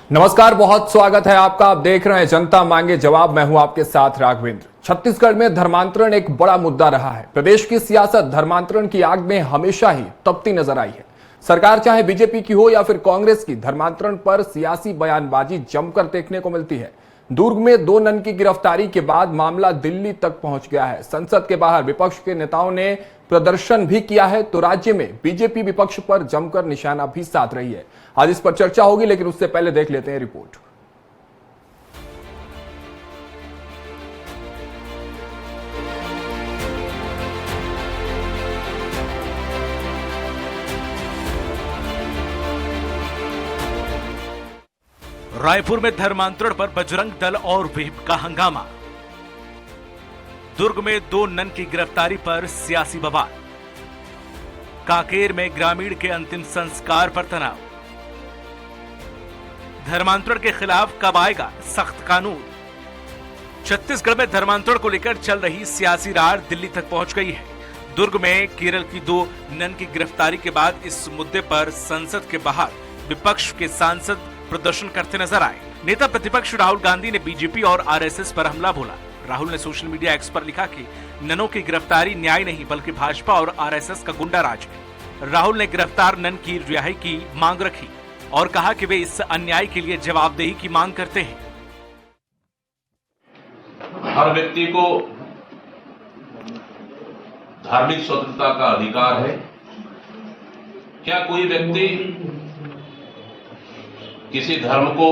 नमस्कार, बहुत स्वागत है आपका। आप देख रहे हैं जनता मांगे जवाब। मैं हूं आपके साथ राघवेंद्र। छत्तीसगढ़ में धर्मांतरण एक बड़ा मुद्दा रहा है। प्रदेश की सियासत धर्मांतरण की आग में हमेशा ही तपती नजर आई है। सरकार चाहे बीजेपी की हो या फिर कांग्रेस की, धर्मांतरण पर सियासी बयानबाजी जमकर देखने को मिलती है। दुर्ग में 2 नन की गिरफ्तारी के बाद मामला दिल्ली तक पहुंच गया है। संसद के बाहर विपक्ष के नेताओं ने प्रदर्शन भी किया है, तो राज्य में बीजेपी विपक्ष पर जमकर निशाना भी साध रही है। आज इस पर चर्चा होगी, लेकिन उससे पहले देख लेते हैं रिपोर्ट। रायपुर में धर्मांतरण पर बजरंग दल और विप का हंगामा। दुर्ग में 2 नन की गिरफ्तारी पर सियासी बवाल। कांकेर में ग्रामीण के अंतिम संस्कार पर तनाव। धर्मांतरण के खिलाफ कब आएगा सख्त कानून। छत्तीसगढ़ में धर्मांतरण को लेकर चल रही सियासी रार दिल्ली तक पहुंच गई है। दुर्ग में केरल की 2 नन की गिरफ्तारी के बाद इस मुद्दे पर संसद के बाहर विपक्ष के सांसद प्रदर्शन करते नजर आए। नेता प्रतिपक्ष राहुल गांधी ने बीजेपी और आरएसएस पर हमला बोला। राहुल ने सोशल मीडिया एक्स पर लिखा कि ननों की गिरफ्तारी न्याय नहीं बल्कि भाजपा और आरएसएस का गुंडा राज है। राहुल ने गिरफ्तार नन की रिहाई की मांग रखी और कहा कि वे इस अन्याय के लिए जवाबदेही की मांग करते हैं। हर व्यक्ति को धार्मिक स्वतंत्रता का अधिकार है। क्या कोई व्यक्ति किसी धर्म को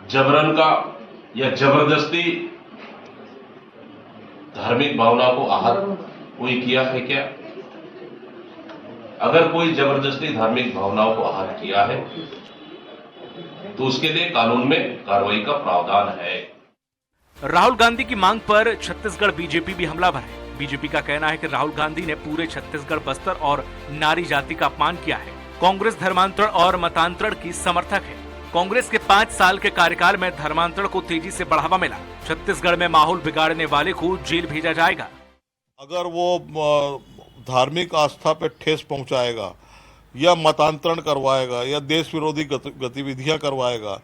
जबरन का या जबरदस्ती धार्मिक भावना को आहत कोई किया है क्या? अगर कोई जबरदस्ती धार्मिक भावनाओं को आहत किया है तो उसके लिए कानून में कार्रवाई का प्रावधान है। राहुल गांधी की मांग पर छत्तीसगढ़ बीजेपी भी हमलावर है। बीजेपी का कहना है कि राहुल गांधी ने पूरे छत्तीसगढ़, बस्तर और नारी जाति का अपमान किया है। कांग्रेस धर्मांतरण और मतांतरण की समर्थक है। कांग्रेस के 5 साल के कार्यकाल में धर्मांतरण को तेजी से बढ़ावा मिला। छत्तीसगढ़ में माहौल बिगाड़ने वाले को जेल भेजा जाएगा। अगर वो धार्मिक आस्था पे ठेस पहुंचाएगा या मतांतरण करवाएगा या देश विरोधी गतिविधियां करवाएगा,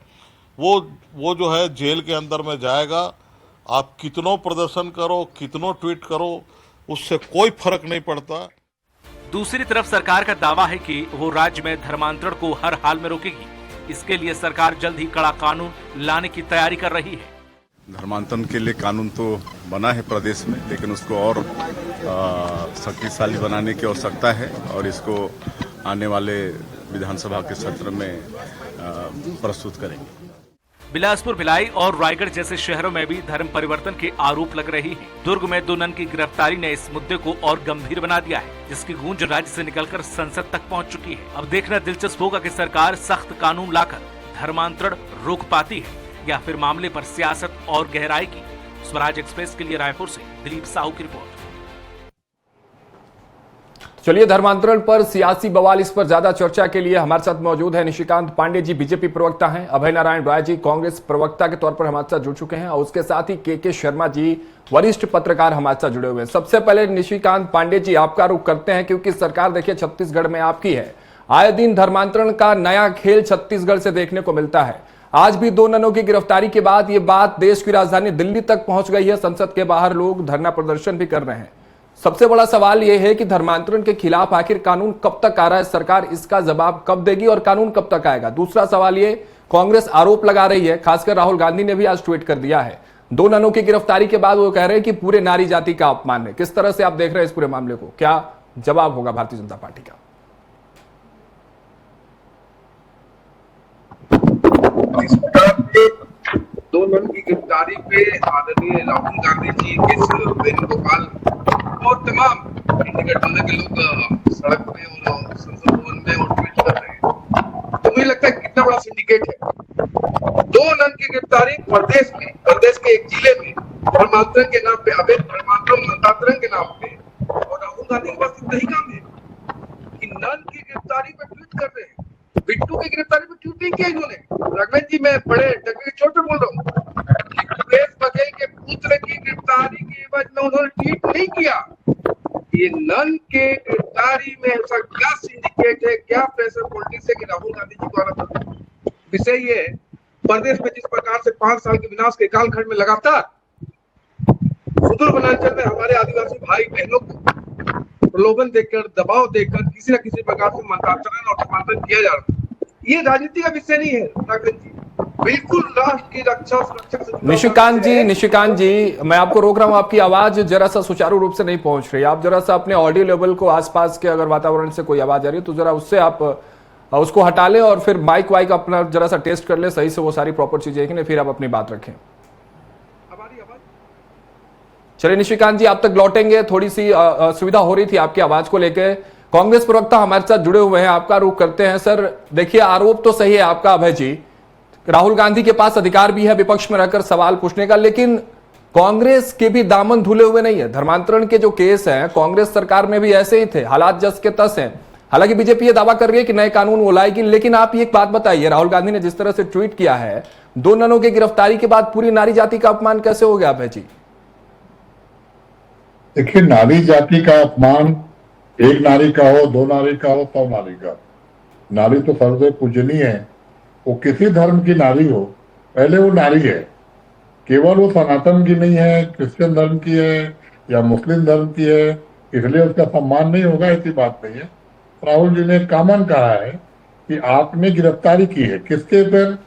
वो जो है जेल के अंदर में जाएगा। आप कितनों प्रदर्शन करो, कितनों ट्वीट करो, उससे कोई फर्क नहीं पड़ता। दूसरी तरफ सरकार का दावा है कि वो राज्य में धर्मांतरण को हर हाल में रोकेगी। इसके लिए सरकार जल्द ही कड़ा कानून लाने की तैयारी कर रही है। धर्मांतरण के लिए कानून तो बना है प्रदेश में, लेकिन उसको और शक्तिशाली बनाने की आवश्यकता है और इसको आने वाले विधानसभा के सत्र में प्रस्तुत करेंगे। बिलासपुर, भिलाई और रायगढ़ जैसे शहरों में भी धर्म परिवर्तन के आरोप लग रही हैं। दुर्ग में 2 नन की गिरफ्तारी ने इस मुद्दे को और गंभीर बना दिया है, जिसकी गूंज राज्य से निकलकर संसद तक पहुंच चुकी है। अब देखना दिलचस्प होगा कि सरकार सख्त कानून लाकर धर्मांतरण रोक पाती है या फिर मामले पर सियासत और गहराई की। स्वराज एक्सप्रेस के लिए रायपुर से दिलीप साहू की रिपोर्ट। चलिए, धर्मांतरण पर सियासी बवाल, इस पर ज्यादा चर्चा के लिए हमारे साथ मौजूद है निशिकांत पांडे जी, बीजेपी प्रवक्ता हैं। अभय नारायण राय जी, कांग्रेस प्रवक्ता के तौर पर हमारे साथ जुड़ चुके हैं और उसके साथ ही के शर्मा जी, वरिष्ठ पत्रकार हमारे साथ जुड़े हुए हैं। सबसे पहले निशिकांत पांडे जी, आपका रुख करते हैं, क्योंकि सरकार देखिए छत्तीसगढ़ में आपकी है। आए दिन धर्मांतरण का नया खेल छत्तीसगढ़ से देखने को मिलता है। आज भी 2 ननों की गिरफ्तारी के बाद ये बात देश की राजधानी दिल्ली तक पहुंच गई है। संसद के बाहर लोग धरना प्रदर्शन भी कर रहे हैं। सबसे बड़ा सवाल यह है कि धर्मांतरण के खिलाफ आखिर कानून कब तक आ रहा है, सरकार इसका जवाब कब देगी और कानून कब तक आएगा। दूसरा सवाल ये, कांग्रेस आरोप लगा रही है, खासकर राहुल गांधी ने भी आज ट्वीट कर दिया है 2 ननों की गिरफ्तारी के बाद वो कह रहे हैं कि पूरे नारी जाति का अपमान है। किस तरह से आप देख रहे हैं इस पूरे मामले को, क्या जवाब होगा भारतीय जनता पार्टी का? दो नन की गिरफ्तारी पे आदरणीय राहुल गांधी जी, वेणुगोपाल और तमाम इंडिया टोले के लोग सड़क पे और संसद भवन में और ट्वीट कर रहे हैं, तो मुझे लगता है कितना बड़ा सिंडिकेट है। 2 नन की गिरफ्तारी प्रदेश के एक जिले में धर्मांतरण के नाम पे, अवैध धर्मांतरण मतांतरण के नाम पे, और राहुल गांधी के पास इतना ही काम है कि नन की गिरफ्तारी पे ट्वीट कर रहे हैं। बिट्टू की गिरफ्तारी पे ट्वीट नहीं किया इन्होंने। राघवेंद्र जी, मैं बड़े डगे चोट पे बोल रहा हूँ, भूपेश बघेल के पुत्र की गिरफ्तारी की एवज में उन्होंने ट्वीट नहीं किया। ये नन के गिरफ्तारी तैयारी में ऐसा क्या सिंडिकेट है, क्या प्रेशर पॉलिटिक्स है कि राहुल गांधी जी द्वारा विषय ये है प्रदेश में जिस प्रकार से 5 साल के विनाश के कालखंड में लगातार सुदूर वनांचल में हमारे आदिवासी भाई बहनों को प्रलोभन देकर, दबाव देकर किसी न किसी प्रकार से मतांतरण और धर्मांतरण किया जा रहा है। ये राजनीति का विषय नहीं है उत्तराखंड जी, बिल्कुल राष्ट्र की रक्षा सुरक्षा से जुड़ा निशिकांत जी मैं आपको रोक रहा हूं, आपकी आवाज जरा सा सुचारू रूप से नहीं पहुंच रही। आप जरा सा अपने ऑडियो लेवल को, आसपास के अगर वातावरण से कोई आवाज आ रही है तो जरा उससे आप उसको हटा ले और फिर माइक वाइक अपना जरा सा टेस्ट कर ले सही से, वो सारी प्रॉपर चीजें, फिर आप अपनी बात रखें। चलिए निशिकांत जी आप तक लौटेंगे, थोड़ी सी असुविधा हो रही थी आपकी आवाज को लेकर। कांग्रेस प्रवक्ता हमारे साथ जुड़े हुए हैं, आपका रुख करते हैं। सर देखिए, आरोप तो सही है आपका अभय जी, राहुल गांधी के पास अधिकार भी है विपक्ष में रहकर सवाल पूछने का, लेकिन कांग्रेस के भी दामन धुले हुए नहीं है। धर्मांतरण के जो केस हैं कांग्रेस सरकार में भी ऐसे ही थे, हालात जस के तस हैं। हालांकि बीजेपी ये दावा कर रही है कि नए कानून वो लाएगी, लेकिन आप एक बात बताइए, राहुल गांधी ने जिस तरह से ट्वीट किया है, 2 ननों की गिरफ्तारी के बाद पूरी नारी जाति का अपमान कैसे हो गया अभय जी? देखिए, नारी जाति का अपमान एक नारी का हो, 2 नारी का हो, 100 नारी का, नारी तो सर्वदे पूजनीय है। वो किसी धर्म की नारी हो, पहले वो नारी है। केवल वो सनातन की नहीं है, क्रिश्चियन धर्म की है या मुस्लिम धर्म की है, इसलिए उसका सम्मान नहीं होगा, ऐसी बात नहीं है। राहुल जी ने कॉमन कहा है कि आपने गिरफ्तारी की है, किसके पर?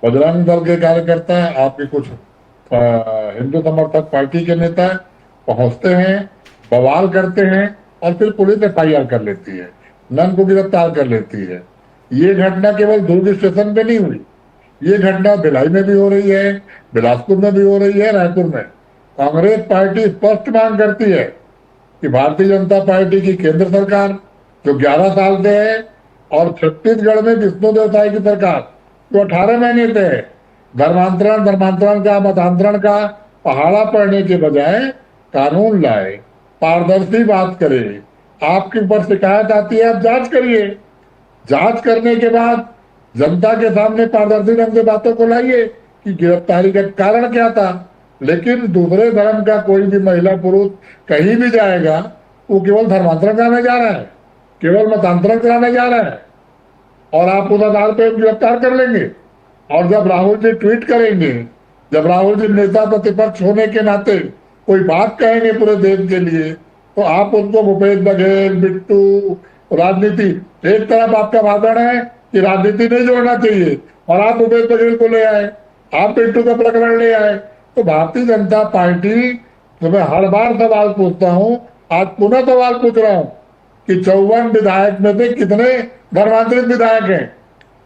बजरंग दल के कार्यकर्ता, आपके कुछ हिंदू समर्थक पार्टी के नेता पहुंचते हैं, बवाल करते हैं और फिर पुलिस FIR कर लेती है, नन को गिरफ्तार कर लेती है। ये घटना केवल दुर्ग स्टेशन पे नहीं हुई, ये घटना भिलाई में भी हो रही है, बिलासपुर में भी हो रही है, रायपुर में। कांग्रेस पार्टी स्पष्ट मांग करती है कि भारतीय जनता पार्टी की केंद्र सरकार जो 11 साल से है और छत्तीसगढ़ में विष्णुदेव साय की सरकार जो 18 महीने से है, धर्मांतरण का, मतांतरण का पहाड़ा पड़ने के बजाय कानून लाए, पारदर्शी बात करे। आपके ऊपर शिकायत आती है, आप जांच करिए, जांच करने के बाद जनता के सामने पारदर्शी ढंग से बातों को लाइए कि गिरफ्तारी का कारण क्या था। लेकिन दूसरे धर्म का कोई भी महिला पुरुष कहीं भी जाएगा, वो केवल धर्मांतरण कराने जा रहा है, केवल मतांतरण कराने जा रहा है, और आप उस आधार पर गिरफ्तार कर लेंगे। और जब राहुल जी ट्वीट करेंगे, जब राहुल जी नेता प्रतिपक्ष होने के नाते कोई बात कहेंगे पूरे देश के लिए, तो आप उनको भूपेश बघेल, बिट्टू, राजनीति, एक तरफ आपका भाषण है कि राजनीति नहीं जोड़ना चाहिए और आप भूपेश बघेल को ले आए, आप बिट्टू का प्रकरण ले आए। तो भारतीय जनता पार्टी, तो मैं हर बार सवाल पूछता हूं, आज पुनः सवाल पूछ रहा हूं कि 54 विधायक में से कितने धर्मांतरित विधायक हैं,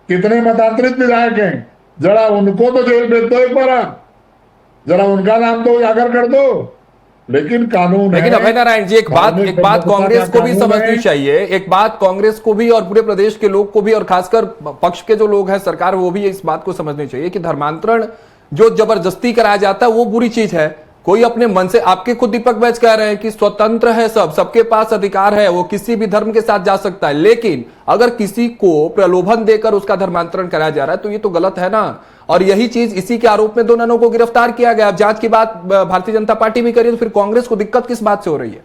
कितने मतांतरित विधायक हैं? जरा उनको तो जेल भेज दो एक बार, जरा उनका नाम तो उजागर कर दो। लेकिन कानून, लेकिन अभय नारायण जी एक बात कांग्रेस को भी समझनी चाहिए, एक बात कांग्रेस को भी और पूरे प्रदेश के लोग को भी, और खासकर पक्ष के जो लोग हैं सरकार, वो भी इस बात को समझनी चाहिए कि धर्मांतरण जो जबरदस्ती कराया जाता है वो बुरी चीज है। कोई अपने मन से, आपके खुद दीपक बैज कह रहे हैं कि स्वतंत्र है, सबके पास अधिकार है, वो किसी भी धर्म के साथ जा सकता है, लेकिन अगर किसी को प्रलोभन देकर उसका धर्मांतरण कराया जा रहा है तो ये तो गलत है ना। और यही चीज, इसी के आरोप में 2 ननों को गिरफ्तार किया गया। अब जांच की बात भारतीय जनता पार्टी भी करी, तो फिर कांग्रेस को दिक्कत किस बात से हो रही है?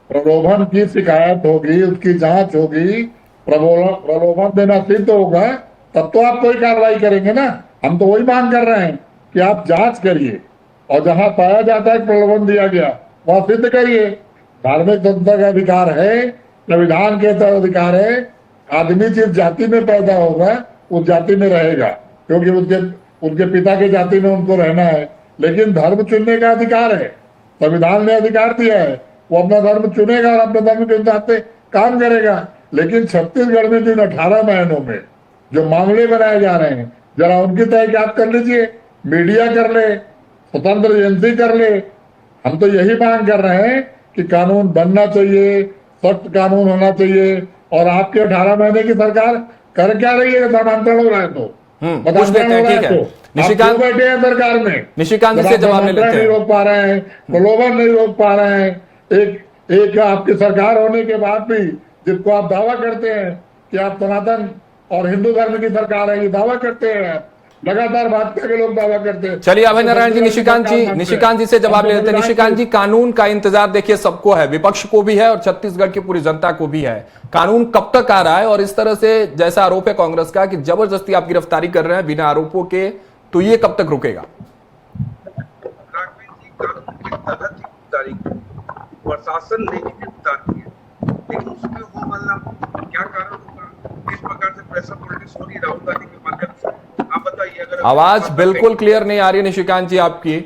प्रलोभन की शिकायत होगी, उसकी जांच होगी, प्रलोभन देना सिद्ध होगा, तब तो आप कोई कार्रवाई करेंगे ना। हम तो वही मांग कर रहे हैं कि आप जांच करिए और जहां पाया जाता है प्रलोभन दिया गया वहां सिद्ध करिए। धार्मिक स्वतंत्रता का अधिकार है, संविधान के तहत अधिकार है। आदमी जिस जाति में पैदा होगा उस जाति में रहेगा, क्योंकि उनके पिता के जाति में उनको रहना है। लेकिन धर्म चुनने का अधिकार है, संविधान ने अधिकार दिया है, वो अपना धर्म चुनेगा और अपने धर्म के हिसाब से काम करेगा। लेकिन छत्तीसगढ़ में जिन 18 महीनों में जो मामले बनाए जा रहे हैं, जरा उनकी तहकीकात कर लीजिए, मीडिया कर ले, स्वतंत्र एजेंसी कर ले। हम तो यही मांग कर रहे हैं कि कानून बनना चाहिए, सख्त कानून होना चाहिए। और आपके 18 महीने की सरकार कर क्या रही है? धर्मांतरण हो रहा है तो पूछ लेते हैं, ठीक है। निशिकांत बैठे हैं सरकार में, निशिकांत से जवाब ले लेते हैं। नहीं रोक पा रहे हैं, प्रलोभन नहीं रोक पा रहे हैं। एक आपकी सरकार होने के बाद भी जिसको आप दावा करते हैं कि आप सनातन और हिंदू धर्म की सरकार है, ये दावा करते हैं, लगातार भाजपा के लोग दावा करते हैं। चलिए अभय नारायण जी, निशिकांत जी से जवाब ले लेते हैं। निशिकांत जी, कानून का इंतजार देखिए सबको है, विपक्ष को भी है और छत्तीसगढ़ की पूरी जनता को भी है। कानून कब तक आ रहा है? और इस तरह से जैसा आरोप है कांग्रेस का कि जबरदस्ती आप गिरफ्तारी कर रहे हैं बिना आरोपों के, तो ये कब तक रुकेगा? प्रशासन ने गिरफ्तार किया, लेकिन उसमें हो मतलब क्या कारण होगा? किस प्रकार से प्रेशर पॉलिटिक्स हो रही है राहुल गांधी के माध्यम से, आप बताइए। अगर आवाज बिल्कुल क्लियर नहीं आ रही है निशिकांत जी, आपकी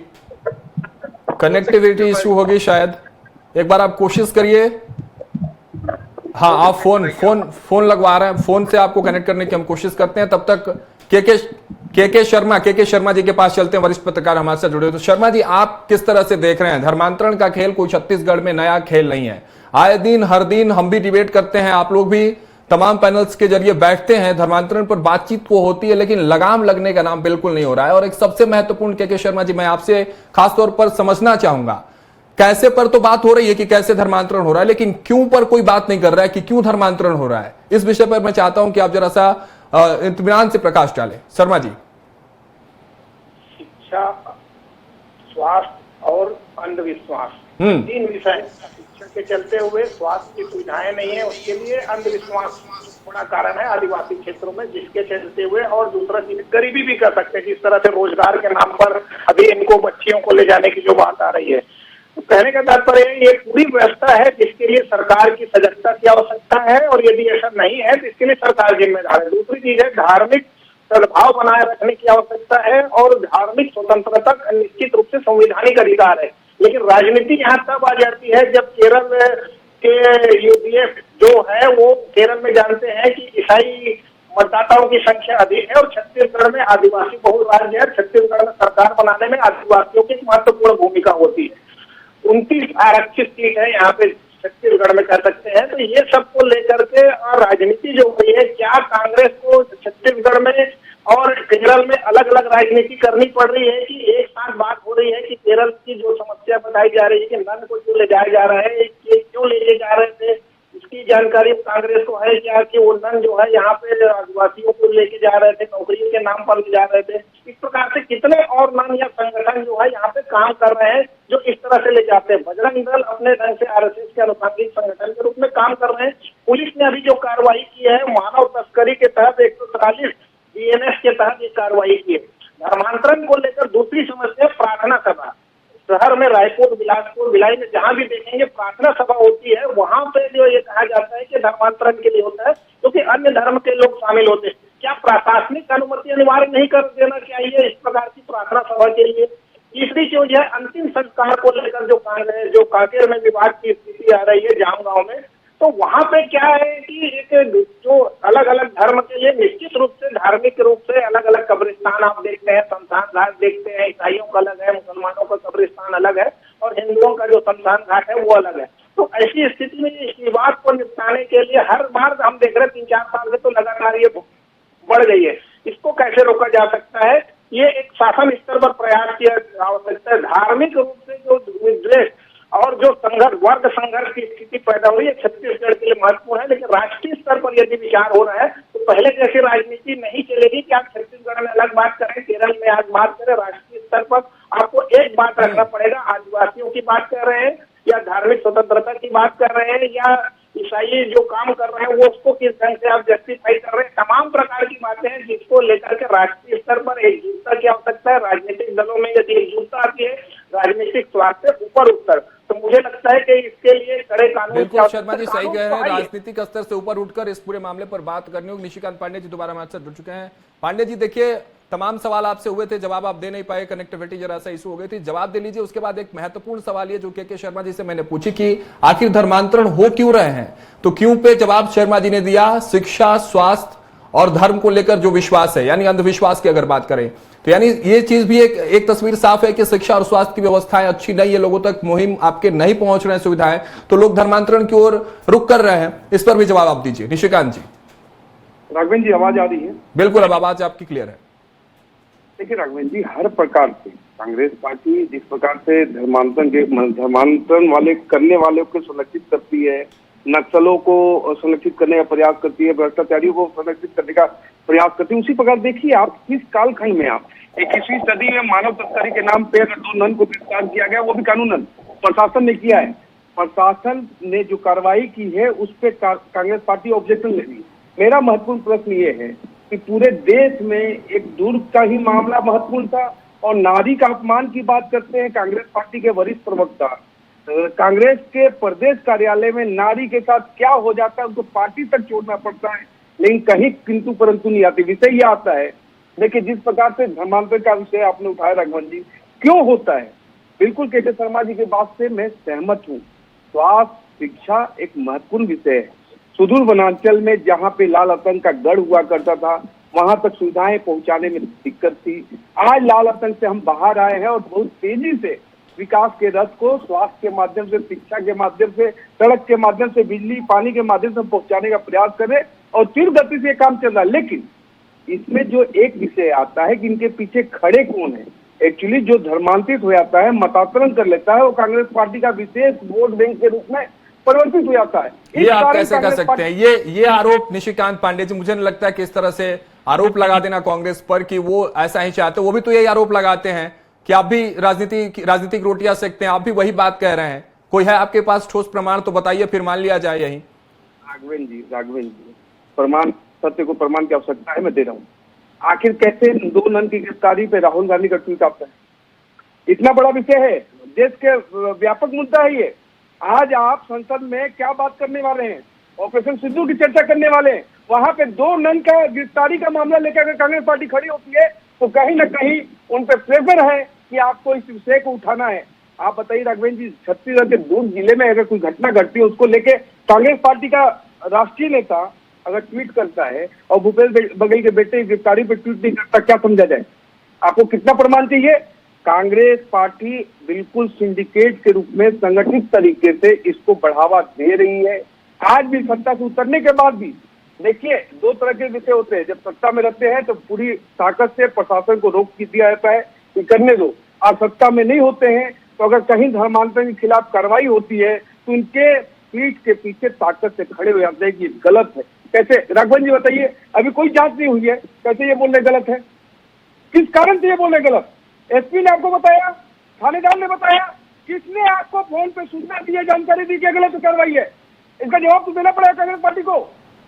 कनेक्टिविटी इशू होगी शायद, एक बार आप कोशिश करिए। हाँ, आप फोन लगवा रहे हैं, फोन से आपको कनेक्ट करने की हम कोशिश करते हैं। तब तक के शर्मा जी के पास चलते हैं, वरिष्ठ पत्रकार हमारे साथ जुड़े हुए। तो शर्मा जी, आप किस तरह से देख रहे हैं? धर्मांतरण का खेल कोई छत्तीसगढ़ में नया खेल नहीं है। आए दिन हर दिन हम भी डिबेट करते हैं, आप लोग भी तमाम पैनल्स के जरिए बैठते हैं, धर्मांतरण पर बातचीत को होती है, लेकिन लगाम लगने का नाम बिल्कुल नहीं हो रहा है। और एक सबसे महत्वपूर्ण के शर्मा जी, मैं आपसे खासतौर पर समझना चाहूंगा, कैसे पर तो बात हो रही है कि कैसे धर्मांतरण हो रहा है, लेकिन क्यों पर कोई बात नहीं कर रहा है कि क्यों धर्मांतरण हो रहा है। इस विषय पर मैं चाहता हूं कि आप जरा सा इत्मीनान से प्रकाश डालें। शर्मा जी। शिक्षा, स्वास्थ्य और अंधविश्वास, तीन विषय। शिक्षा के चलते हुए स्वास्थ्य की सुविधाएं नहीं है, उसके लिए अंधविश्वास बड़ा कारण है आदिवासी क्षेत्रों में, जिसके चलते हुए। और दूसरा चीज गरीबी भी कर सकते हैं, जिस तरह से रोजगार के नाम पर अभी इनको बच्चियों को ले जाने की जो बात आ रही है। तो कहने का तात्पर्य ये पूरी व्यवस्था है जिसके लिए सरकार की सजगता की आवश्यकता है, और यदि ऐसा नहीं है तो इसके लिए सरकार जिम्मेदार है। दूसरी चीज है धार्मिक सद्भाव बनाए रखने की आवश्यकता है, और धार्मिक स्वतंत्रता निश्चित रूप से संवैधानिक अधिकार है। लेकिन राजनीति यहाँ तब आ जाती है जब केरल के यूडीएफ जो है वो केरल में जानते हैं कि ईसाई मतदाताओं की संख्या अधिक है, और छत्तीसगढ़ में आदिवासी बहुल राज्य है। छत्तीसगढ़ में सरकार बनाने में आदिवासियों की महत्वपूर्ण भूमिका होती है। 29 आरक्षित सीट है यहाँ पे छत्तीसगढ़ में, कह सकते हैं। तो ये सबको लेकर के और राजनीति जो हुई है, क्या कांग्रेस को छत्तीसगढ़ में और केरल में अलग अलग राजनीति करनी पड़ रही है कि एक साथ बात हो रही है कि केरल की जो समस्या बताई जा रही है कि नन को क्यों ले जाया जा रहा है, ये क्यों ले जा रहे थे, इसकी जानकारी कांग्रेस को है क्या कि वो नन जो है यहाँ पे आदिवासियों को लेके जा रहे थे, नौकरी के नाम पर ले जा रहे थे। इस प्रकार से कितने और नन या संगठन जो है यहाँ पे काम कर रहे हैं जो इस तरह से ले जाते हैं। बजरंग दल अपने ढंग से आरएसएस के अनुसांगिक संगठन के रूप में काम कर रहे हैं। पुलिस ने अभी जो कार्रवाई की है मानव तस्करी के तहत 143 बीएनएस के तहत ये कार्रवाई की है। धर्मांतरण को लेकर दूसरी समस्या प्रार्थना सभा, शहर में रायपुर, बिलासपुर, भिलाई में जहां भी देखेंगे प्रार्थना सभा होती है, वहां पे जो ये कहा जाता है कि धर्मांतरण के लिए होता है क्योंकि अन्य धर्म के लोग शामिल होते हैं। क्या प्रशासनिक अनुमति अनिवार्य नहीं कर देना चाहिए इस प्रकार की प्रार्थना सभा के लिए? तीसरी चीज है अंतिम संस्कार को लेकर जो कांकेर में विवाद की स्थिति आ रही है जाम गांव में, तो वहां पे क्या है कि एक जो अलग अलग धर्म के लिए निश्चित रूप से धार्मिक रूप से अलग अलग कब्रिस्तान आप देखते हैं, शमशान घाट देखते हैं, ईसाइयों का अलग है, मुसलमानों का कब्रिस्तान अलग है, और हिंदुओं का जो शमशान घाट है वो अलग है। तो ऐसी स्थिति में इस विवाद को निपटाने के लिए हर बार हम देख रहे हैं 3-4 साल से तो लगातार ये बढ़ गई है। इसको कैसे रोका जा सकता है? ये एक शासन स्तर पर प्रयास की आवश्यकता है। धार्मिक रूप से जो विद्वेष और जो संघर्ष, वर्ग संघर्ष की स्थिति पैदा हुई है छत्तीसगढ़ के लिए महत्वपूर्ण है, लेकिन राष्ट्रीय स्तर पर यदि विचार हो रहा है तो पहले जैसी राजनीति नहीं चलेगी कि आप छत्तीसगढ़ में अलग बात करें, केरल में आज बात करें। राष्ट्रीय स्तर पर आपको एक बात रखना पड़ेगा, आदिवासियों की बात कर रहे हैं या धार्मिक स्वतंत्रता की बात कर रहे हैं या ईसाई जो काम कर रहे हैं वो उसको किस ढंग से आप जस्टिफाई कर रहे हैं, तमाम प्रकार की बातें हैं जिसको लेकर के राष्ट्रीय स्तर पर एकजुटता की आवश्यकता है। राजनीतिक दलों में यदि एकजुटता आती है राजनीतिक स्वार्थ से ऊपर उठकर, तो मुझे लगता है कि इसके लिए कड़े कानून। बिल्कुल शर्मा जी सही कह रहे हैं, राजनीतिक स्तर से ऊपर उठकर इस पूरे मामले पर बात करनी होगी। निशिकांत पांडे जी दोबारा हमारे साथ जुड़ चुके हैं। पांडे जी देखिए, तमाम सवाल आपसे हुए थे, जवाब आप दे नहीं पाए, कनेक्टिविटी जरा सा इशू हो गई थी, जवाब दे लीजिए। उसके बाद एक महत्वपूर्ण सवाल ये जो के शर्मा जी से मैंने पूछी कि आखिर धर्मांतरण हो क्यों रहे हैं, तो क्यों पे जवाब शर्मा जी ने दिया शिक्षा, स्वास्थ्य और धर्म को लेकर जो विश्वास है, यानी अंधविश्वास की अगर बात करें तो यानी ये चीज भी एक तस्वीर साफ है कि शिक्षा और स्वास्थ्य की व्यवस्थाएं अच्छी नहीं है, लोगों तक मुहिम आपके नहीं पहुंच रहे हैं सुविधाएं, तो लोग धर्मांतरण की ओर रुख कर रहे हैं। इस पर भी जवाब आप दीजिए निशिकांत जी। राघवेंद्र जी आवाज आ रही है? बिल्कुल, अब आवाज आपकी क्लियर है। देखिए राघवेंद्र जी, हर प्रकार से कांग्रेस पार्टी जिस प्रकार से धर्मांतरण वाले करने वालों को सुरक्षित करती है, नक्सलों को संरक्षित करने का प्रयास करती है, भ्रष्टाचारियों को संरक्षित करने का प्रयास करती है। उसी प्रकार देखिए आप किस कालखंड में आप 21वीं सदी में मानव तस्करी के नाम पे अगर 2 नन को गिरफ्तार किया गया, वो भी कानूनन प्रशासन ने किया है। प्रशासन ने जो कार्रवाई की है उस पे कांग्रेस पार्टी ऑब्जेक्शन ले रही। मेरा महत्वपूर्ण प्रश्न ये है कि पूरे देश में एक दुर्ग का ही मामला महत्वपूर्ण था और नारी का अपमान की बात करते हैं कांग्रेस पार्टी के वरिष्ठ प्रवक्ता। कांग्रेस के प्रदेश कार्यालय में नारी के साथ क्या हो जाता है उनको पार्टी तक छोड़ना पड़ता है, लेकिन कहीं किंतु परंतु नहीं आती। विषय ये आता है, देखिए जिस प्रकार से धर्मांतर का विषय आपने उठाया राघवन जी, क्यों होता है, बिल्कुल के शर्मा जी के बात से मैं सहमत हूँ। स्वास्थ्य शिक्षा एक महत्वपूर्ण विषय है। सुदूर वनांचल में जहाँ पे लाल आतंक का गढ़ हुआ करता था, वहां तक सुविधाएं पहुंचाने में दिक्कत थी। आज लाल आतंक से हम बाहर आए हैं और बहुत तेजी से विकास के रथ को स्वास्थ्य के माध्यम से, शिक्षा के माध्यम से, सड़क के माध्यम से, बिजली पानी के माध्यम से पहुंचाने का प्रयास करें और तीव्र गति से काम चल रहा है। लेकिन इसमें जो एक विषय आता है कि इनके पीछे खड़े कौन है, एक्चुअली जो धर्मांतरित हो जाता है, मतांतरण कर लेता है, वो कांग्रेस पार्टी का विशेष वोट बैंक के रूप में परिवर्तित हो जाता है। ये आप कैसे कर सकते हैं? ये आरोप निशिकांत पांडे जी, मुझे नहीं लगता है कि इस तरह से आरोप लगा देना कांग्रेस पर कि वो ऐसा ही चाहते, वो भी तो यही आरोप लगाते हैं कि आप भी राजनीतिक रोटियां सेकते हैं, आप भी वही बात कह रहे हैं। कोई है आपके पास ठोस प्रमाण तो बताइए, फिर मान लिया जाए यही। राघवन जी प्रमाण, सत्य को प्रमाण की आवश्यकता है, मैं दे रहा हूँ। आखिर कैसे 2 नन की गिरफ्तारी पे राहुल गांधी का ट्वीट आता है? इतना बड़ा विषय है, देश के व्यापक मुद्दा है ये। आज आप संसद में क्या बात करने वाले हैं? ऑपरेशन सिंदूर की चर्चा करने वाले हैं। वहां पे 2 नन का गिरफ्तारी का मामला लेकर अगर कांग्रेस पार्टी खड़ी होती है तो कहीं ना कहीं उन पे प्रेशर है कि आपको इस विषय को उठाना है। आप बताइए राघवेंद्र जी, छत्तीसगढ़ के दुर्ग जिले में अगर कोई घटना घटती है उसको लेके कांग्रेस पार्टी का राष्ट्रीय नेता अगर ट्वीट करता है और भूपेश बघेल के बेटे की गिरफ्तारी पे ट्वीट नहीं करता, क्या समझा जाए? आपको कितना प्रमाण चाहिए? कांग्रेस पार्टी बिल्कुल सिंडिकेट के रूप में संगठित तरीके से इसको बढ़ावा दे रही है। आज भी सत्ता से उतरने के बाद भी देखिए 2 तरह के विषय होते हैं। जब सत्ता में रहते हैं तो पूरी ताकत से प्रशासन को रोक दिया जाता है कि करने दो, और सत्ता में नहीं होते हैं तो अगर कहीं धर्मांतरण के खिलाफ कार्रवाई होती है तो उनके पीठ के पीछे ताकत से खड़े हो जाते हैं कि गलत है। कैसे राघवन जी बताइए, अभी कोई जांच नहीं हुई है, कैसे ये बोलने गलत है? किस कारण से ये बोलने गलत? एसपी ने आपको बताया, थानेदार ने बताया, किसने आपको फोन पे सूचना दी है, जानकारी दी कि गलत कार्रवाई है? इसका जवाब तो देना पड़ेगा कांग्रेस पार्टी को।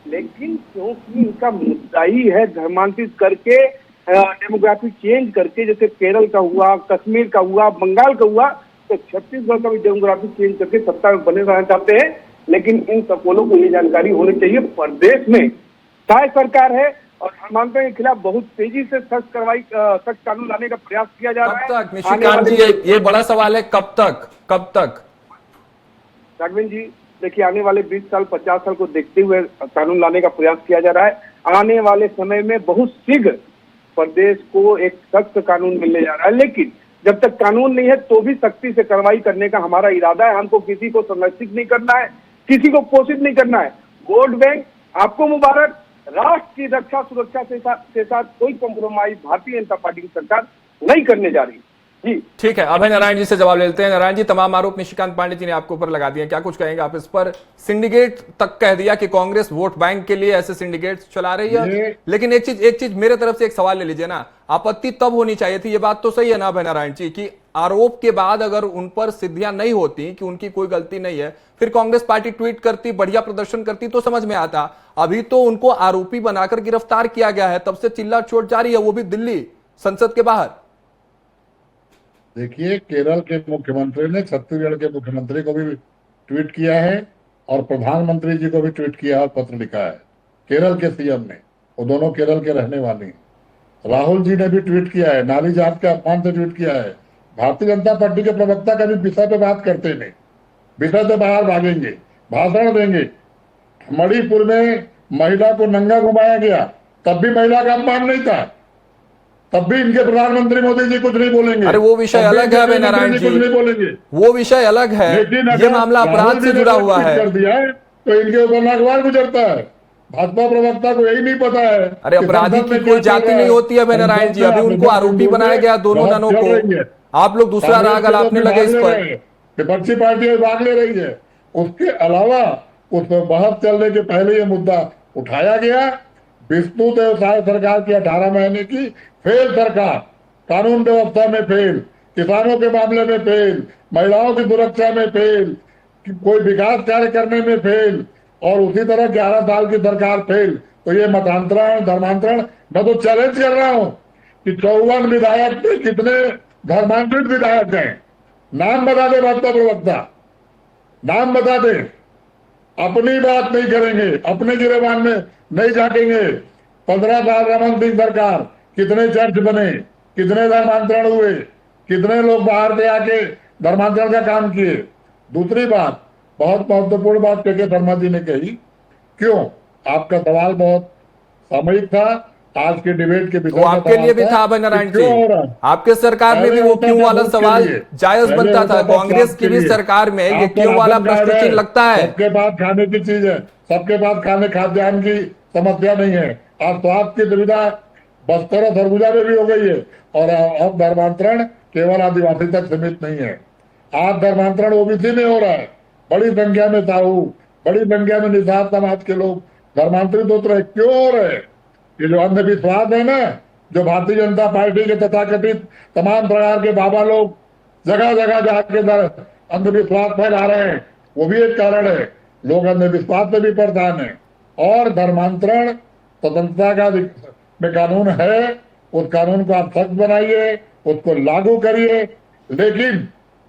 लेकिन क्योंकि इनका मुद्दा ही है धर्मांतरित करके, डेमोग्राफी चेंज करके, जैसे केरल का हुआ, कश्मीर का हुआ, बंगाल का हुआ, तो छत्तीसगढ़ का भी डेमोग्राफी चेंज करके सत्ता में बने रहना चाहते हैं। लेकिन इन सपोलों को ये जानकारी होनी चाहिए, प्रदेश में चाहे सरकार है और धर्मांतरण के खिलाफ बहुत तेजी से सख्त कानून लाने का प्रयास किया जा रहा है। कब तक निशिकांत जी, ये बड़ा सवाल है, कब तक? राघवेंद्र जी देखिए, आने वाले 20 साल 50 साल को देखते हुए कानून लाने का प्रयास किया जा रहा है। आने वाले समय में बहुत शीघ्र प्रदेश को एक सख्त कानून मिलने जा रहा है। लेकिन जब तक कानून नहीं है तो भी सख्ती से कार्रवाई करने का हमारा इरादा है। हमको किसी को संरक्षित नहीं करना है, किसी को पोषित नहीं करना है। वोट बैंक आपको मुबारक, राष्ट्र की रक्षा सुरक्षा के साथ कोई कॉम्प्रोमाइज भारतीय जनता पार्टी की सरकार नहीं करने जा रही। जी ठीक है, अभय नारायण जी से जवाब लेते हैं। नारायण जी, तमाम आरोप निशिकांत पांडे जी ने आपके ऊपर लगा दिए, क्या कुछ कहेंगे आप इस पर? सिंडिकेट तक कह दिया कि कांग्रेस वोट बैंक के लिए ऐसे सिंडिकेट चला रही है। लेकिन एक चीज मेरे तरफ से एक सवाल ले लीजिए ना, आपत्ति तब होनी चाहिए थी, ये बात तो सही है ना अभय नारायण जी, कि आरोप के बाद अगर उन पर सिद्धियां नहीं होती कि उनकी कोई गलती नहीं है, फिर कांग्रेस पार्टी ट्वीट करती, बढ़िया प्रदर्शन करती तो समझ में आता। अभी तो उनको आरोपी बनाकर गिरफ्तार किया गया है, तब से चिल्ला चोट जारी है, वो भी दिल्ली संसद के बाहर। देखिए, केरल के मुख्यमंत्री ने छत्तीसगढ़ के मुख्यमंत्री को भी ट्वीट किया है और प्रधानमंत्री जी को भी ट्वीट किया है और पत्र लिखा है। केरल के सीएम ने, वो दोनों केरल के रहने वाले हैं। राहुल जी ने भी ट्वीट किया है, नारी जात के अपमान से ट्वीट किया है। भारतीय जनता पार्टी के प्रवक्ता का भी विषय पे बात करते नहीं, विषय से बाहर भागेंगे, भाषण देंगे। मणिपुर में महिला को नंगा घुमाया गया, तब भी महिला का अपमान नहीं था, तब भी इनके प्रधानमंत्री मोदी जी कुछ नहीं बोलेंगे। अरे वो विषय अलग है अभय नारायण जी, कुछ नहीं बोलेंगे, वो विषय अलग है। ये मामला अपराध से जुड़ा हुआ है। कर दिया है तो इनके ऊपर नागवार गुजरता है। भाजपा प्रवक्ता को यही नहीं पता है। अरे अपराधी की कोई जाति नहीं होती है अभय नारायण जी, अभी उनको आरोपी बनाया गया दोनों ननों को। आप लोग दूसरा राग अलापने लगे इस पर। विपक्षी पार्टी भाग ले रही है। उसके अलावा उस पर बहस चलने के पहले ये मुद्दा उठाया गया। विष्णु देवसाय सरकार की 18 महीने की फेल सरकार, कानून व्यवस्था में फेल, किसानों के मामले में फेल, महिलाओं की सुरक्षा में फेल, कोई विकास कार्य करने में फेल, और उसी तरह 11 साल की सरकार फेल। तो ये मतांतरण, धर्मांतरण, मैं तो चैलेंज कर रहा हूं कि 54 विधायक में कितने धर्मांतरित विधायक हैं? नाम बता दे भाजपा प्रवक्ता, नाम बता दे। अपनी बात नहीं करेंगे, अपने गिरेबान में नहीं झांकेंगे। 15 साल रमन सिंह सरकार, कितने चर्च बने, कितने धर्मांतरण हुए, कितने लोग बाहर से आके धर्मांतरण का काम किए। दूसरी बात, बहुत महत्वपूर्ण बात के शर्मा जी ने कही, क्यों? आपका सवाल बहुत सामयिक था, आज के डिबेट के वो आपके लिए भी था अभय नारायण जी, आपके सरकार में भी वो क्यों वाला सवाल जायज बनता था। कांग्रेस की भी सरकार में ये क्यों वाला प्रश्न चिन्ह लगता है। सबके पास खाने की चीज है, सबके पास खाद्यान्न की समस्या नहीं है। आज स्वास्थ्य की सुविधा बस्तर और सरगुजा में भी हो गई है, और अब धर्मांतरण केवल आदिवासी तक सीमित नहीं है। आज धर्मांतरण ओबीसी में हो रहा है, बड़ी संख्या में साहू, बड़ी संख्या में निषाद समाज के लोग धर्मांतरित होते रहे। क्यों हो रहे? ये जो अंधविश्वास है ना, जो भारतीय जनता पार्टी के तथाकथित तमाम प्रकार के बाबा लोग जगह जगह जाके अंधविश्वास फैला रहे हैं, वो भी एक कारण है। लोग अंधविश्वास में भी परेशान है। और धर्मांतरण स्वतंत्रता का में कानून है, उस कानून को आप सख्त बनाइए, उसको लागू करिए, लेकिन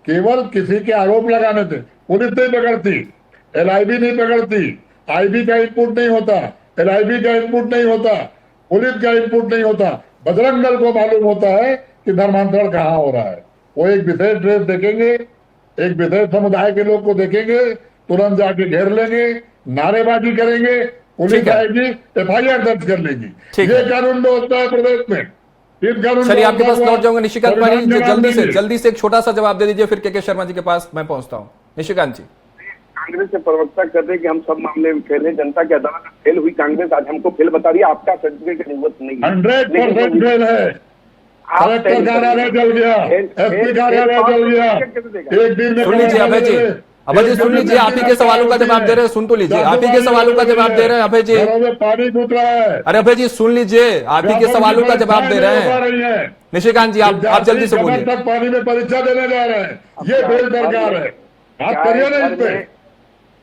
केवल किसी के आरोप लगाने से पुलिस नहीं पकड़ती, LIB नहीं पकड़ती, IB का इनपुट नहीं होता, LIB का इनपुट नहीं होता, पुलिस का इनपुट नहीं होता। बजरंग दल को मालूम होता है कि धर्मांतरण कहाँ हो रहा है। वो एक विशेष ड्रेस देखेंगे, एक विशेष समुदाय के लोग को देखेंगे, तुरंत जाके घेर लेंगे, नारेबाजी करेंगे, पुलिस आएगी, FIR दर्ज कर लेगी। ये कानून व्यवस्था है प्रदेश में। चलिए आपके पास लौट जाऊंगा निशिकांत पानी, जल्दी से एक छोटा सा जवाब दे दीजिए, फिर के शर्मा जी के पास मैं पहुंचता हूं। निशिकांत जी, कांग्रेस से प्रवक्ता कर रहे कि हम सब मामले में फेल है, जनता की अदालत में फेल हुई कांग्रेस, आज हमको फेल बता रही है। आपका सर्टिफिकेट की जरूरत नहीं है, 100% फेल है। कलेक्टर कार्यालय जल गया, SP कार्यालय जल गया, एक दिन में। सुन लीजिए अभय जी, अभय जी सुन लीजिए, आप ही के सवालों का जवाब दे रहे हैं, सुन तो लीजिए, आप ही के सवालों का जवाब दे रहे हैं अभय जी। पानी घुस रहा है। अरे अभय जी सुन लीजिए, आप ही के सवालों का जवाब दे रहे हैं। निशिकांत जी आप जल्दी से बोलिए। तक पानी में परीक्षा देने जा रहे हैं, ये फेल सरकार है। आप करिए ना इस पे।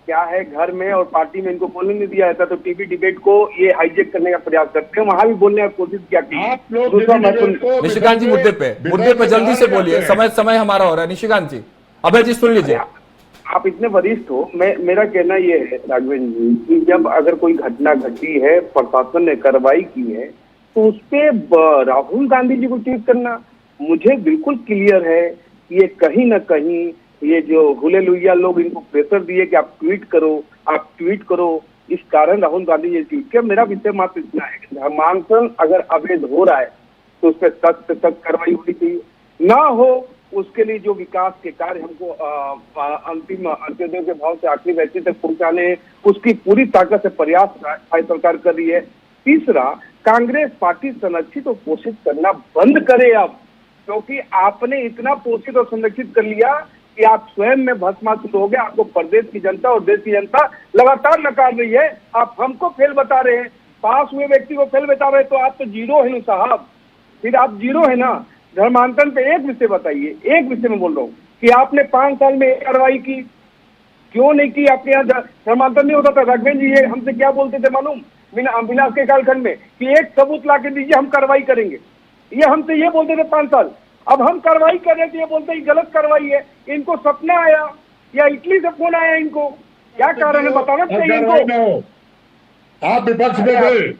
क्या है, घर में और पार्टी में इनको बोलने नहीं दिया जाता, तो टीवी डिबेट को ये हाईजेक करने का प्रयास करते हैं, वहां भी बोलने की कोशिश किया। आप लोग निशिकांत जी मुद्दे पे जल्दी से बोलिए, समय हमारा हो रहा है। निशिकांत जी, अभय जी सुन लीजिए। आप इतने वरिष्ठ हो, मेरा कहना ये है राघवेंद्र जी कि जब अगर कोई घटना घटी है, प्रशासन ने कार्रवाई की है, तो उस पे राहुल गांधी जी को ट्वीट करना मुझे बिल्कुल क्लियर है। ये कहीं ना कहीं ये जो हुलेलुइया लोग इनको प्रेशर दिए कि आप ट्वीट करो, इस कारण राहुल गांधी जी ट्वीट किया। मेरा विषय मात्र इतना है कि धर्मांतरण अगर अवैध हो रहा है तो उस पर सख्त से सख्त कार्रवाई होनी चाहिए, ना हो उसके लिए जो विकास के कार्य हमको अंतिम अंत्योदय के भाव से आखिरी व्यक्ति तक पहुंचाने, उसकी पूरी ताकत से प्रयास सरकार कर रही है। तीसरा, कांग्रेस पार्टी संरक्षित और पोषित करना बंद करे अब, क्योंकि आपने इतना पोषित और संरक्षित कर लिया कि आप स्वयं में भस्मासुर हो गए। आपको प्रदेश की जनता और देश की जनता लगातार नकार रही है। आप हमको फेल बता रहे हैं, पास हुए व्यक्ति को फेल बता रहे हैं, तो आप तो जीरो है ना साहब, फिर आप जीरो है ना। धर्मांतरण पे एक विषय बताइए, एक विषय में बोल रहा हूँ कि आपने 5 साल में कार्रवाई की, क्यों नहीं की? आपके यहाँ धर्मांतरण नहीं होता था। राघवेंद्र जी ये हमसे क्या बोलते थे मालूम, विनाश के कालखंड में, कि एक सबूत ला के दीजिए, हम कार्रवाई करेंगे। ये हमसे ये बोलते थे 5 साल। अब हम कार्रवाई कर रहे थे, ये बोलते हैं गलत कार्रवाई है। इनको सपना आया या इटली से फोन आया, इनको क्या कारण है बताना चाहिए इनको। आप विपक्ष में थे,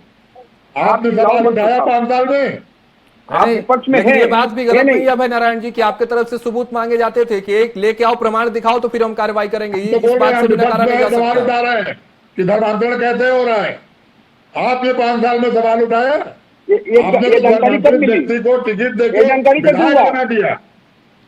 आपने सवाल उठाया 5 साल में, आप विपक्ष में हैं। ये बात भी गलत नहीं है अभय नारायण जी कि आपके तरफ से सबूत मांगे जाते थे कि एक लेके आओ, प्रमाण दिखाओ, तो फिर हम कार्रवाई करेंगे। ये इस बात से बिना कारण नहीं जा सवाल सकता। उठा रहे हैं कि धर्मांतरण कैसे हो रहा है। आपने 5 साल में सवाल उठाया, ये जानकारी कब मिली? व्यक्ति को टिकट देके जानकारी कब बना दिया।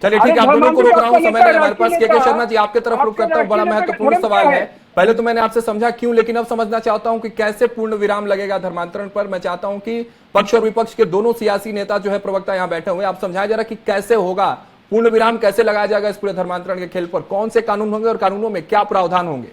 चलिए ठीक है, आप दोनों को रोक रहा हूँ, समय नहीं हमारे पास। के शर्मा जी आपके तरफ रुक करता हूँ, बड़ा महत्वपूर्ण सवाल है। पहले तो मैंने आपसे समझा क्यों, लेकिन अब समझना चाहता हूं कि कैसे पूर्ण विराम लगेगा धर्मांतरण पर। मैं चाहता हूं कि पक्ष और विपक्ष के दोनों सियासी नेता जो है प्रवक्ता यहां बैठे हुए, आप समझाएं जरा कि कैसे होगा, पूर्ण विराम कैसे लगाया जाएगा इस पूरे धर्मांतरण के खेल पर, कौन से कानून होंगे और कानूनों में क्या प्रावधान होंगे।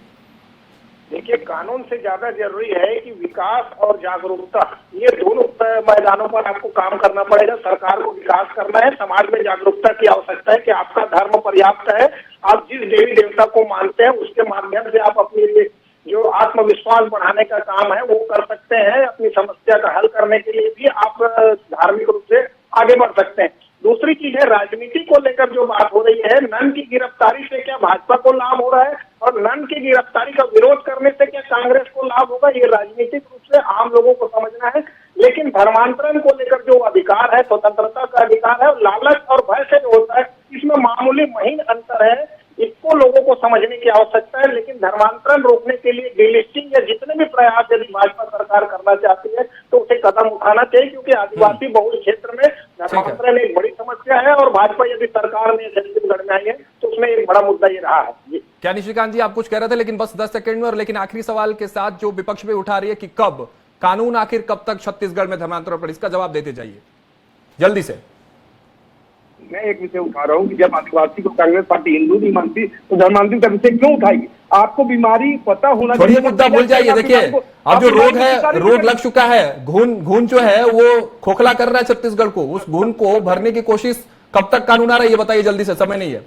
देखिए, कानून से ज्यादा जरूरी है कि विकास और जागरूकता, ये दोनों मैदानों पर आपको काम करना पड़ेगा। सरकार को विकास करना है, समाज में जागरूकता की आवश्यकता है कि आपका धर्म पर्याप्त है, आप जिस देवी देवता को मानते हैं उसके माध्यम से आप अपनी जो आत्मविश्वास बढ़ाने का काम है वो कर सकते हैं। अपनी समस्या का हल करने के लिए भी आप धार्मिक रूप से आगे बढ़ सकते हैं। दूसरी चीज है, राजनीति को लेकर जो बात हो रही है, नन की गिरफ्तारी से क्या भाजपा को लाभ हो रहा है और नन की गिरफ्तारी का विरोध करने से क्या कांग्रेस को लाभ होगा, ये राजनीतिक रूप से आम लोगों को समझना है। लेकिन धर्मांतरण को लेकर जो अधिकार है, स्वतंत्रता का अधिकार है, लालच और भय से जो होता है, इसमें मामूली महीन अंतर है। इसको लोगों को समझने की आवश्यकता है। लेकिन धर्मांतरण रोकने के लिए डिलिस्टिंग या जितने भी प्रयास यदि भाजपा सरकार करना चाहती है तो उसे कदम उठाना चाहिए, क्योंकि आदिवासी बहुल क्षेत्र में धर्मांतरण एक बड़ी समस्या है और भाजपा यदि सरकार में छत्तीसगढ़ में आई है तो उसमें एक बड़ा मुद्दा ये रहा है। क्या निशिकांत जी आप कुछ कह रहे थे, लेकिन बस 10 सेकंड में। और लेकिन आखिरी सवाल के साथ जो विपक्ष में उठा रही है कि कब कानून आखिर कब तक छत्तीसगढ़ में धर्मांतरण पर, इसका जवाब देते जाइए जल्दी से। मैं एक विषय उठा रहा हूँ कि जब आदिवासी को कांग्रेस पार्टी हिंदू नहीं मानती तो धर्मांतरण का विषय क्यों उठाएगी? आपको बीमारी पता होना चाहिए। थोड़ी मुद्दा भूल जाइए। देखिए, अब जो रोग है, रोग लग चुका है, घून जो है वो खोखला कर रहा है छत्तीसगढ़ को। उस घून को भरने की कोशिश, कब तक कानून आ रहा है ये बताइए जल्दी से, समय नहीं है।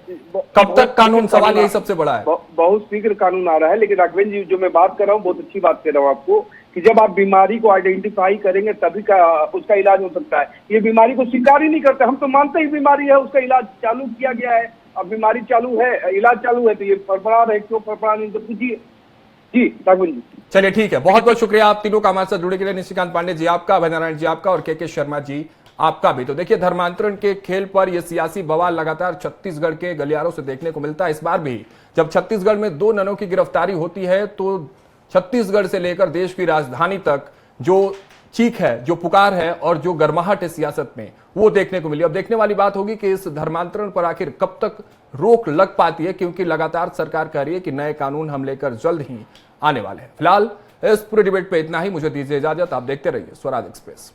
कब तक कानून, सवाल यही सबसे बड़ा है। बहुत शीघ्र कानून आ रहा है, लेकिन राघवेंद्र जी जो मैं बात कर रहा हूँ बहुत अच्छी बात कर रहा हूँ आपको, कि जब आप बीमारी को आइडेंटिफाई करेंगे तभी उसका इलाज हो सकता है। ये बीमारी को स्वीकार ही नहीं करते। हम तो मानते ही बीमारी है, उसका इलाज चालू किया गया है। अब बीमारी चालू है, इलाज चालू है, तो ये फड़फड़ा रहे, क्यों फड़फड़ा नहीं तो पूछिए। जी राघवेंद्र जी, चलिए ठीक है, बहुत बहुत शुक्रिया आप तीनों का हमारे साथ जुड़े के लिए। निशिकांत पांडे जी आपका, अभय नारायण जी आपका और के शर्मा जी आपका भी। तो देखिए, धर्मांतरण के खेल पर यह सियासी बवाल लगातार छत्तीसगढ़ के गलियारों से देखने को मिलता है। इस बार भी जब छत्तीसगढ़ में 2 ननों की गिरफ्तारी होती है तो छत्तीसगढ़ से लेकर देश की राजधानी तक जो चीख है, जो पुकार है और जो गर्माहट है सियासत में, वो देखने को मिली। अब देखने वाली बात होगी कि इस धर्मांतरण पर आखिर कब तक रोक लग पाती है, क्योंकि लगातार सरकार कह रही है कि नए कानून हम लेकर जल्द ही आने वाले हैं। फिलहाल इस पूरे डिबेट पे इतना ही। मुझे दीजिए इजाजत, आप देखते रहिए स्वराज एक्सप्रेस।